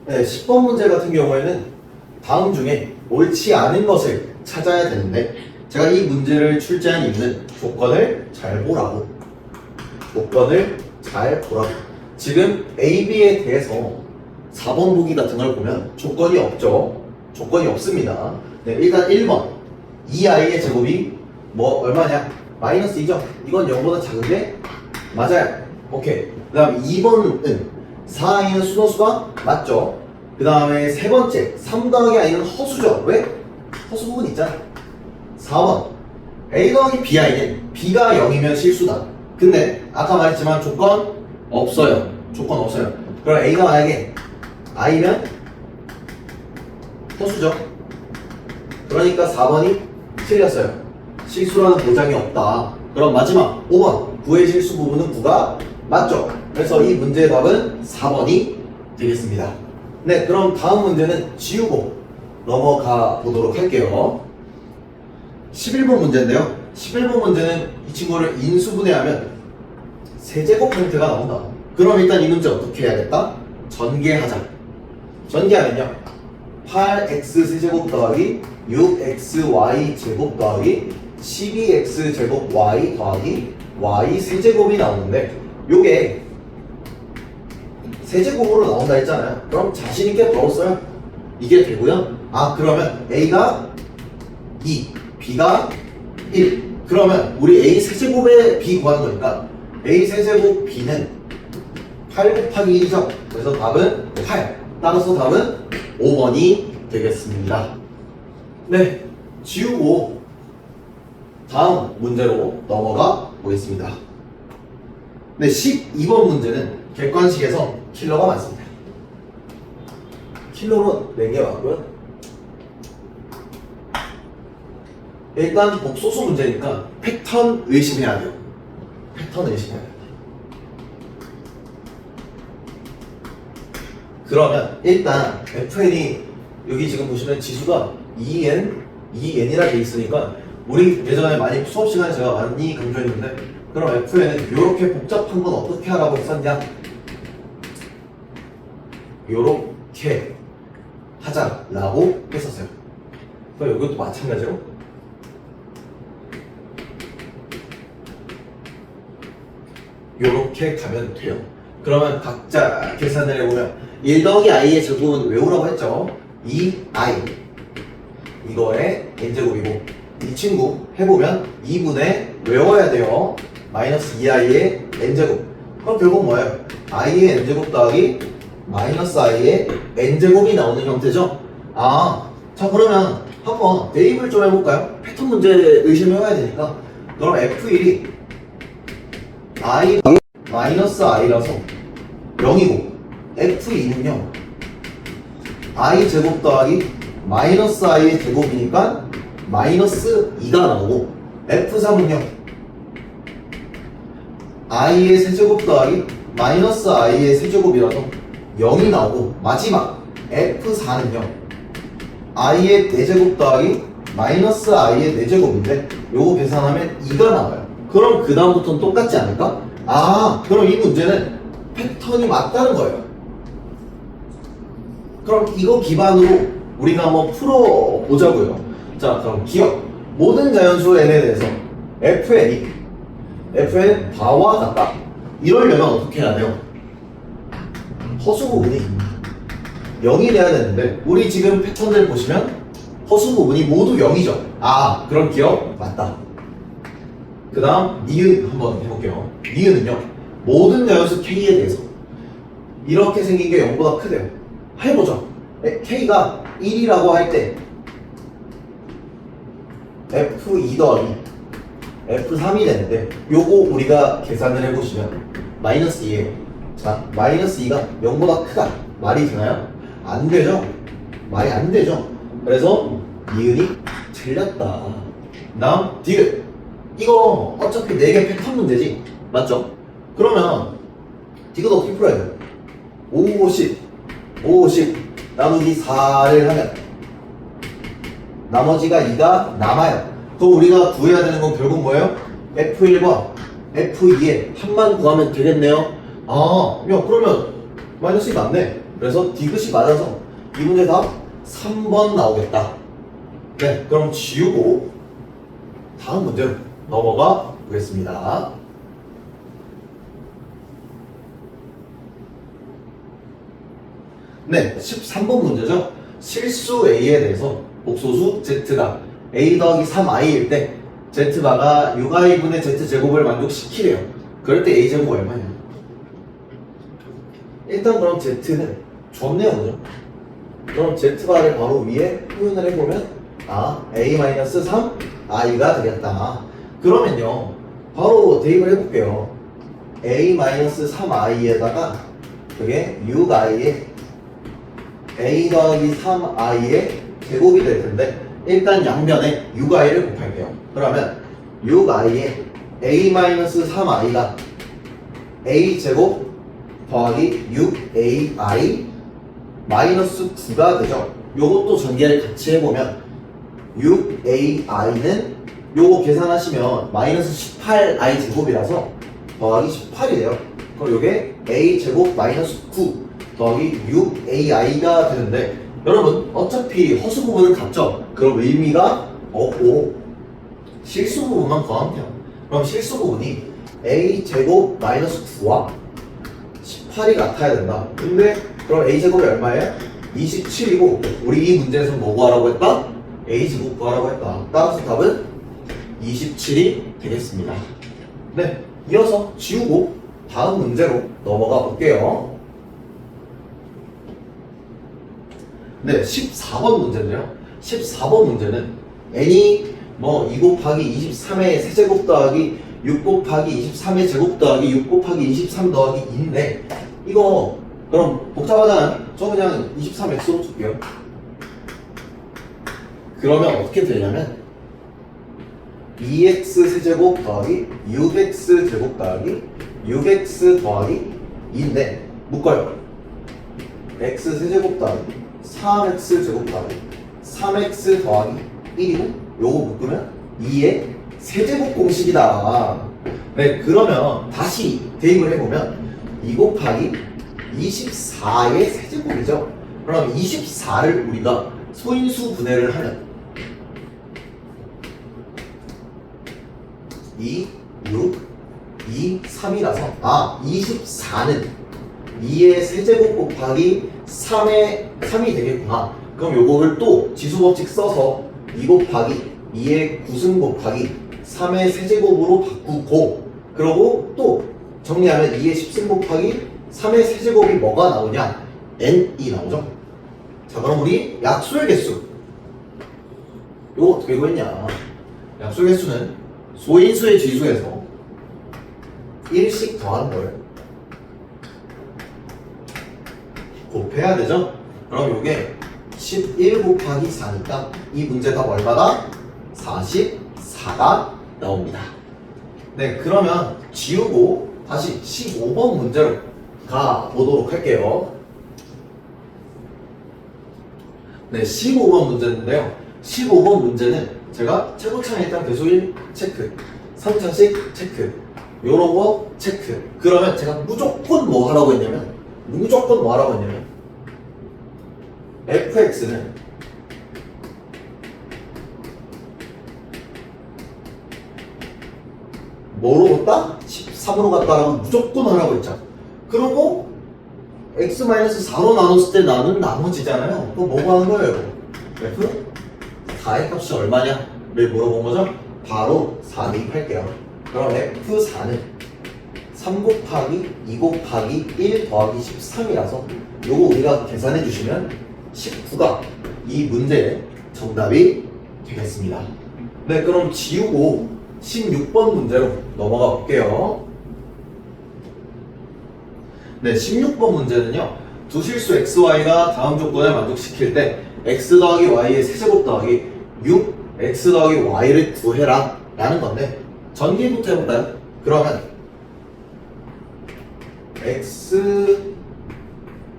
네, 10번 문제 같은 경우에는 다음 중에 옳지 않은 것을 찾아야 되는데 제가 이 문제를 출제한 이유는 조건을 잘 보라고 지금 A, B에 대해서 4번 보기 같은 걸 보면 조건이 없죠. 조건이 없습니다. 네, 일단 1번 2i의 제곱이 뭐 얼마냐? 마이너스 2죠. 이건 0보다 작은데 맞아요. 오케이. 그 다음 2번은 4i는 수너수가 맞죠. 그 다음에 세 번째 3 더하기 i는 허수죠. 왜? 허수 부분 있잖아. 4번 a 더하기 bi는 b가 0이면 실수다. 근데 아까 말했지만 조건 없어요. 조건 없어요. 그럼 a가 만약에 i면 허수죠. 그러니까 4번이 틀렸어요. 실수라는 보장이 없다. 그럼 마지막 5번 9의 실수 부분은 9가 맞죠. 그래서 이 문제의 답은 4번이 되겠습니다. 네, 그럼 다음 문제는 지우고 넘어가 보도록 할게요. 11번 문제인데요. 11번 문제는 이 친구를 인수분해하면 세제곱 형태가 나온다. 그럼 일단 이 문제 어떻게 해야겠다? 전개하자. 전개하면요 8x 세제곱 더하기 6xy 제곱 더하기 12x 제곱 y 더하기 y 세제곱이 나오는데 요게 세제곱으로 나온다 했잖아요. 그럼 자신있게 풀었어요. 이게 되고요. 아, 그러면 a가 2, b가 1. 그러면 우리 a 세제곱에 b 구하는 거니까 a 세제곱 b는 8 곱하기 1이죠. 그래서 답은 8. 따라서 답은 5번이 되겠습니다. 네, 지우고 다음 문제로 넘어가 보겠습니다. 네, 12번 문제는 객관식에서 킬러가 많습니다. 킬러로 4개 왔고요. 일단 복소수 문제니까 패턴 의심해야 돼요. 패턴 의심해야 돼요. 그러면 일단 FN이 여기 지금 보시면 지수가 2n이라 돼 있으니까 우리 예전에 많이 수업 시간에 제가 많이 강조했는데 그럼 FN은 이렇게 복잡한 건 어떻게 하라고 했었냐? 요렇게 하자라고 했었어요. 그럼 이것도 마찬가지로 요렇게 가면 돼요. 그러면 각자 계산을 해보면 1 더하기 i의 제곱은 외우라고 했죠. 2i 이거의 n제곱이고 이 친구 해보면 2분의 외워야 돼요. 마이너스 2i의 n제곱. 그럼 결국 뭐예요? i의 n제곱 더하기 마이너스 i의 n제곱이 나오는 형태죠. 아, 자 그러면 한번 대입을 좀 해볼까요? 패턴 문제 의심해봐야 되니까. 그럼 f1이 i 마이너스 i라서 0이고 f2는요 i 제곱 더하기 마이너스 i의 제곱이니까 마이너스 2가 나오고 f3은요 i의 세제곱 더하기 마이너스 i의 세제곱이라서 0이 나오고 마지막 f4는요 i의 4제곱 더하기 마이너스 i의 4제곱인데 요거 계산하면 2가 나와요. 그럼 그 다음부터는 똑같지 않을까? 아, 그럼 이 문제는 패턴이 맞다는 거예요. 그럼 이거 기반으로 우리가 한번 풀어보자고요. 자, 그럼 기억. 모든 자연수 n에 대해서 fn 바와 같다. 이러려면 어떻게 해야 돼요? 허수 부분이 0이 돼야 되는데 우리 지금 패턴들 보시면 허수 부분이 모두 0이죠. 아, 그럼 기억 맞다. 그 다음 니은 한번 해볼게요. 니은은요 모든 자연수 k에 대해서 이렇게 생긴 게 0보다 크대요. 해보죠. k가 1이라고 할 때 f2 더하기 f3이 되는데 요거 우리가 계산을 해보시면 마이너스 2예요. 자, 마이너스 2가 0보다 크다. 말이 되나요? 안 되죠? 말이 안 되죠? 그래서 니은이 틀렸다. 다음 디귿. 이거 어차피 4개 패턴 문제지 맞죠? 그러면 디귿 어떻게 풀어야 돼요? 50 나누기 4를 하면 나머지가 2가 남아요. 그럼 우리가 구해야 되는 건 결국 뭐예요? F1과 F2의 합만 구하면 되겠네요. 아, 야 그러면 마이너스 2 맞네. 그래서 디귿이 맞아서 이 문제 답 3번 나오겠다. 네, 그럼 지우고 다음 문제로 넘어가 보겠습니다. 네, 13번 문제죠. 실수 A에 대해서 복소수 Z가 A 더하기 3i일 때 Z바가 6i분의 Z제곱을 만족시키래요. 그럴 때 A제곱 얼마냐? 일단 그럼 Z는 좋네요, 그죠? 그럼 Z바를 바로 위에 표현을 해보면 A-3i가 되겠다. 그러면요, 바로 대입을 해볼게요. A-3i에다가 그게 6i에 A 더하기 3i의 제곱이 될 텐데 일단 양변에 6i를 곱할게요. 그러면 6i에 A-3i가 A제곱 더하기 6AI 마이너스 9가 되죠. 요것도 전개를 같이 해보면 6AI는 요거 계산하시면 마이너스 18I 제곱이라서 더하기 18이 돼요. 그럼 요게 A제곱 마이너스 9 더하기 6AI가 되는데 여러분 어차피 허수 부분은 같죠? 그럼 의미가 없고 실수 부분만 더하면 돼요. 그럼 실수 부분이 A제곱 마이너스 9와 18이 같아야 된다. 근데 그럼 A제곱이 얼마예요? 27이고 우리 이 문제에서 뭐 구하라고 했다? A제곱 구하라고 했다. 따라서 답은 27이 되겠습니다. 네, 이어서 지우고 다음 문제로 넘어가 볼게요. 네, 14번 문제인데요. 14번 문제는 n이 뭐 2 곱하기 23의 세제곱 더하기 6 곱하기 23의 제곱 더하기 6 곱하기 23 더하기 2인데 이거 그럼 복잡하잖아요. 저 그냥 23x로 줄게요. 그러면 어떻게 되냐면 2x 세제곱 더하기 6x 제곱 더하기 6x 더하기 2인데 묶어요. x 세제곱 더하기 3x 제곱 더하기 3x 더하기 1이고 요거 묶으면 2의 세제곱 공식이다. 네, 그러면 다시 대입을 해보면 2 곱하기 24의 세제곱이죠. 그럼 24를 우리가 소인수 분해를 하면 2, 6, 2, 3이라서 24는 2의 세제곱 곱하기 3이 되겠구나. 그럼 요거를 또 지수법칙 써서 2 곱하기 2의 9승 곱하기 3의 세제곱으로 바꾸고 그러고 또 정리하면 2의 10승 곱하기 3의 세제곱이 뭐가 나오냐? n이 나오죠. 자, 그럼 우리 약수의 개수 요거 어떻게 구했냐? 약수의 개수는 소인수의 지수에서 1씩 더하는 걸 곱해야 되죠? 그럼 요게 11 곱하기 4니까 이 문제 답 얼마다? 44가 나옵니다. 네, 그러면 지우고 다시 15번 문제로 가보도록 할게요. 네, 15번 문제인데요. 15번 문제는 제가 최고창에 일단 계속 1 체크, 3차식 체크, 요런 거 체크. 그러면 제가 무조건 뭐 하라고 했냐면 fx는 뭐로 갔다? 13으로 갔다라고 무조건 하라고 했죠. 그리고 x-4로 나눴을 때 나는 나머지잖아요. 그럼 뭐 하는 거예요? f 4의 값이 얼마냐를 물어본 거죠. 바로 4 대입할게요. 그럼 f4는 3 곱하기 2 곱하기 1 더하기 13이라서 요거 우리가 계산해 주시면 19가 이 문제의 정답이 되겠습니다. 네, 그럼 지우고 16번 문제로 넘어가 볼게요. 네, 16번 문제는요. 두 실수 xy가 다음 조건을 만족시킬 때 x 더하기 y의 세제곱 더하기 6x 더하기 y를 구해라 라는 건데 전개부터 해볼까요? 그러면 x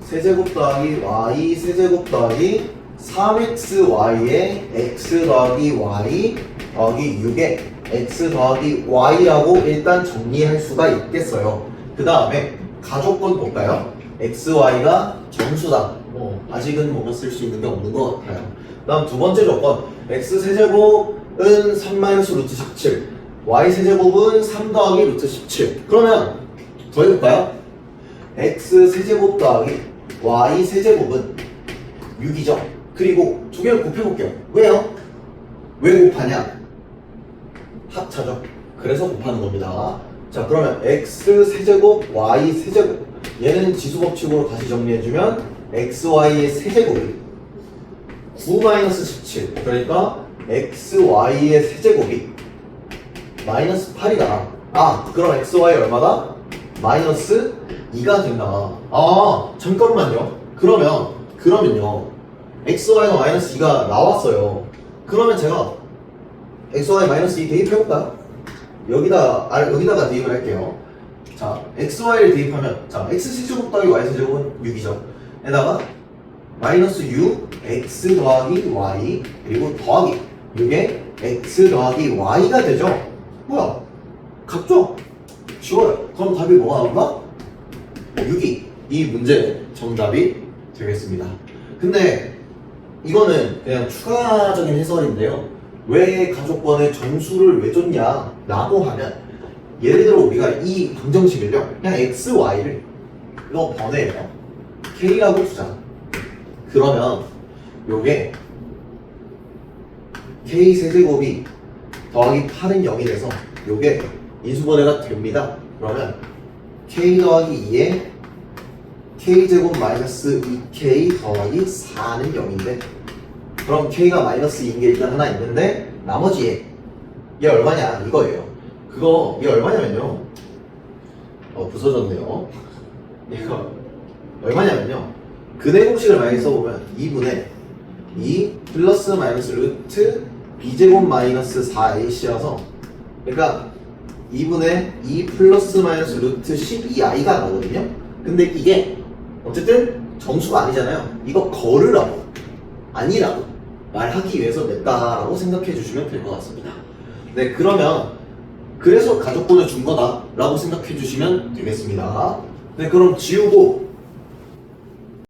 세제곱 더하기 y 세제곱 더하기 3xy의 x 더하기 y 더하기 6의 x 더하기 y라고 일단 정리할 수가 있겠어요. 그 다음에 가조건 볼까요? xy가 정수다. 아직은 뭔가 쓸 수 있는 게 없는 것 같아요. 다음 두 번째 조건. x 세제곱은 3 마이너스 루트 17, y 세제곱은 3 더하기 루트 17. 그러면 더해볼까요? x 세제곱 더하기 y 세제곱은 6이죠. 그리고 두 개를 곱해볼게요. 왜요? 왜 곱하냐? 합차죠. 그래서 곱하는 겁니다. 자, 그러면 x 세제곱 y 세제곱, 얘는 지수법칙으로 다시 정리해주면 xy의 세제곱이 9 마이너스 17, 그러니까 xy의 세제곱이 마이너스 8이다. 아, 그럼 xy 얼마다? 마이너스 2가 된다. 아, 잠깐만요. 그러면요, xy가 마이너스 2가 나왔어요. 그러면 제가 xy 마이너스 2 대입해볼까요? 여기다가 대입을 할게요. 자, xy를 대입하면, 자, x세제곱 더하기 y세제곱은 6이죠. 에다가 마이너스 6 x 더하기 y 그리고 더하기 6에 x 더하기 y가 되죠. 뭐야? 같죠? 쉬워요. 그럼 답이 뭐가 나온다? 6이 이 문제의 정답이 되겠습니다. 근데 이거는 그냥 추가적인 해설인데요. 왜 가족번에 정수를 왜 줬냐 라고 하면, 예를 들어 우리가 이 방정식을요, 그냥 x, y를 이거 번외예요. k라고 두자. 그러면 요게 k 세제곱이 더하기 8은 0이 돼서 요게 인수분해가 됩니다. 그러면 k 더하기 2에 k제곱 마이너스 2k 더하기 4는 0인데, 그럼 k가 마이너스 2인 게 일단 하나 있는데, 나머지 얘 얼마냐 이거예요. 그거 얘 얼마냐면요, 부서졌네요. 얘가 얼마냐면요, 근의 공식을 만약에 써보면 2분의 2 플러스 마이너스 루트 b제곱 마이너스 4ac여서, 그러니까 2분의 2 플러스 마이너스 루트 12i가 나오거든요. 근데 이게 어쨌든 정수가 아니잖아요. 이거 거르라고, 아니라고 말하기 위해서 냈다라고 생각해 주시면 될 것 같습니다. 네, 그러면 그래서 가족분을 준 거다 라고 생각해 주시면 되겠습니다. 네, 그럼 지우고